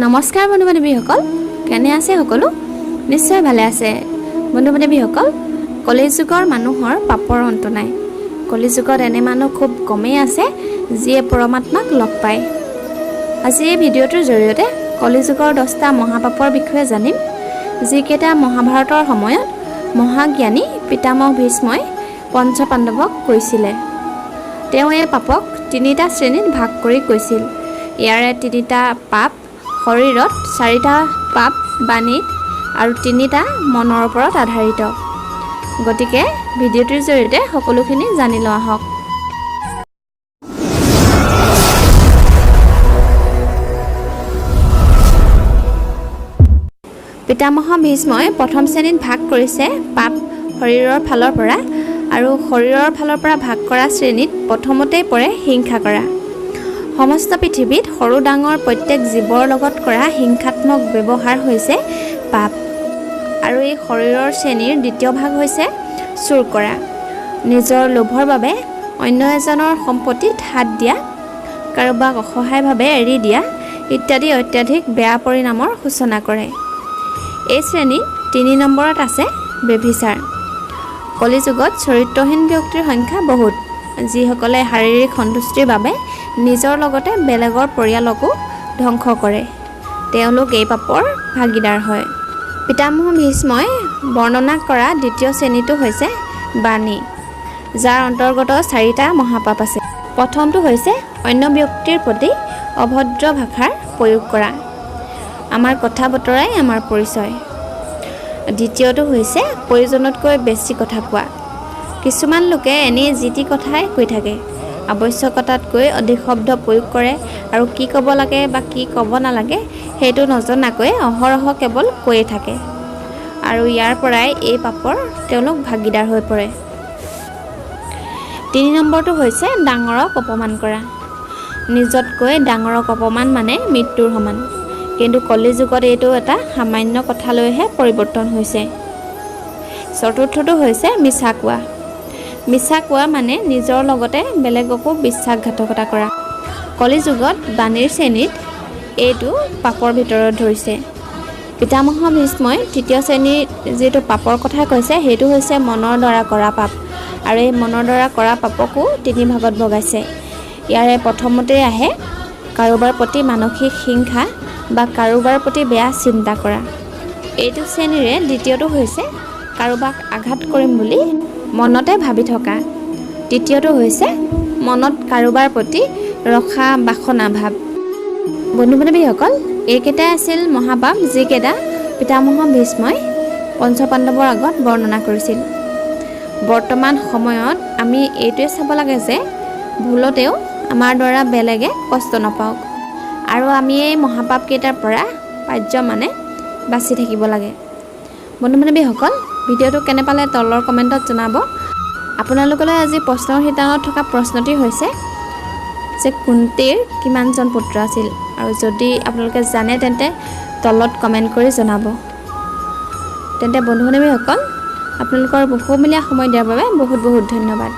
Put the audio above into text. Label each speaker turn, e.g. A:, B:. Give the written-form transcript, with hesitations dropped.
A: নমস্কাৰ বন্ধু বান্ধৱীসকল, কেনে আছে সকলো? নিশ্চয় ভালে আছে। বন্ধু বান্ধৱীসকল, কলিযুগৰ মানুহৰ পাপৰ অন্ত নাই। কলিযুগত এনে মানুহ খুব কমেই আছে যিয়ে পৰমাত্মাক লগ পায়। আজি এই ভিডিঅ'টোৰ জৰিয়তে কলিযুগৰ 10টা মহাপাপৰ বিষয়ে জানিম, যিকেইটা মহাভাৰতৰ সময়ত মহাজ্ঞানী পিতামহ ভীষ্মই পঞ্চপাণ্ডৱক কৈছিলে। তেওঁ এই পাপক 3টা শ্ৰেণীত ভাগ কৰি কৈছিল। ইয়াৰে 3টা পাপ শৰীৰত, 4টা পাপ বাণীত আৰু 3টা মনৰ ওপৰত আধাৰিত। গতিকে ভিডিঅ'টোৰ জৰিয়তে সকলোখিনি জানি লোৱা হওক। পিতামহ ভীষ্মই প্ৰথম শ্ৰেণীত ভাগ কৰিছে পাপ শৰীৰৰ ফালৰ পৰা, আৰু শৰীৰৰ ফালৰ পৰা ভাগ কৰা শ্ৰেণীত প্ৰথমতেই পৰে হিংসা কৰা। সমস্ত পৃথিৱীত সৰু ডাঙৰ প্ৰত্যেক জীৱৰ লগত কৰা হিংসাত্মক ব্যৱহাৰ হৈছে পাপ। আৰু এই শৰীৰৰ শ্ৰেণীৰ দ্বিতীয় ভাগ হৈছে চুৰ কৰা, নিজৰ লোভৰ বাবে অন্য এজনৰ সম্পত্তিত হাত দিয়া, কাৰোবাক অসহায়ভাৱে এৰি দিয়া ইত্যাদি অত্যাধিক বেয়া পৰিণামৰ সূচনা কৰে। এই শ্ৰেণী 3 নম্বৰত আছে ব্যভিচাৰ। কলিযুগত চৰিত্ৰহীন ব্যক্তিৰ সংখ্যা বহুত, যিসকলে শাৰীৰিক সন্তুষ্টিৰ বাবে নিজৰ লগতে বেলেগৰ পৰিয়ালকো ধ্বংস কৰে। তেওঁলোক এই পাপৰ ভাগিদাৰ হয়। পিতামহ ভীষ্মই বৰ্ণনা কৰা দ্বিতীয় শ্ৰেণীটো হৈছে বাণী, যাৰ অন্তৰ্গত 4টা মহাপাপ আছে। প্ৰথমটো হৈছে অন্য ব্যক্তিৰ প্ৰতি অভদ্ৰ ভাষাৰ প্ৰয়োগ কৰা। আমাৰ কথা বতৰাই আমাৰ পৰিচয়। দ্বিতীয়টো হৈছে প্ৰয়োজনতকৈ বেছি কথা কোৱা। কিছুমান লোকে এনেই যি টি কথাই কৈ থাকে, আৱশ্যকতাতকৈ অধিক শব্দ প্ৰয়োগ কৰে আৰু কি ক'ব লাগে বা কি ক'ব নালাগে সেইটো নজনাকৈ অহৰহ কেৱল কৈয়ে থাকে, আৰু ইয়াৰ পৰাই এই পাপৰ তেওঁলোক ভাগিদাৰ হৈ পৰে। 3 নম্বৰটো হৈছে ডাঙৰক অপমান কৰা। নিজতকৈ ডাঙৰক অপমান মানে মৃত্যুৰ সমান, কিন্তু কলিযুগত এইটো এটা সামান্য কথালৈহে পৰিৱৰ্তন হৈছে। চতুৰ্থটো হৈছে মিছা কোৱা। মিছা কোৱা মানে নিজৰ লগতে বেলেগকো বিশ্বাসঘাতকতা কৰা। কলিযুগত বাণীৰ শ্ৰেণীত এইটো পাপৰ ভিতৰত ধৰিছে। পিতামহ ভীষ্মই 3য় শ্ৰেণীৰ যিটো পাপৰ কথা কৈছে সেইটো হৈছে মনৰ দ্বাৰা কৰা পাপ, আৰু এই মনৰ দ্বাৰা কৰা পাপকো 3 ভাগত ভগাইছে। ইয়াৰে প্ৰথমতেই আহে কাৰোবাৰ প্ৰতি মানসিক হিংসা বা কাৰোবাৰ প্ৰতি বেয়া চিন্তা কৰা। এইটো শ্ৰেণীৰে দ্বিতীয়টো হৈছে কাৰোবাক আঘাত কৰিম বুলি মনতে ভাবি থকা। তৃতীয়টো হৈছে মনত কাৰোবাৰ প্ৰতি ৰখা বাসনা ভাৱ। বন্ধু বান্ধৱীসকল, এইকেইটাই আছিল মহাপাপ, যিকেইটা পিতামহ ভীষ্মই পঞ্চপাণ্ডৱৰ আগত বৰ্ণনা কৰিছিল। বৰ্তমান সময়ত আমি এইটোৱে চাব লাগে যে ভুলতেও আমাৰ দ্বাৰা বেলেগে কষ্ট নাপাওক, আৰু আমি এই মহাপাপকেইটাৰ পৰা পাৰ্যমানে বাচি থাকিব লাগে। বন্ধু বান্ধৱীসকল, ভিডিঅ'টো কেনে পালে তলৰ কমেণ্টত জনাব। আপোনালোকলৈ আজি প্ৰশ্নৰ শিতানত থকা প্ৰশ্নটি হৈছে যে কুন্তীৰ কিমানজন পুত্ৰ আছিল, আৰু যদি আপোনালোকে জানে তেন্তে তলত কমেণ্ট কৰি জনাব। তেন্তে বন্ধু বান্ধৱীসকল, আপোনালোকৰ বহুমূলীয়া সময় দিয়াৰ বাবে বহুত বহুত ধন্যবাদ।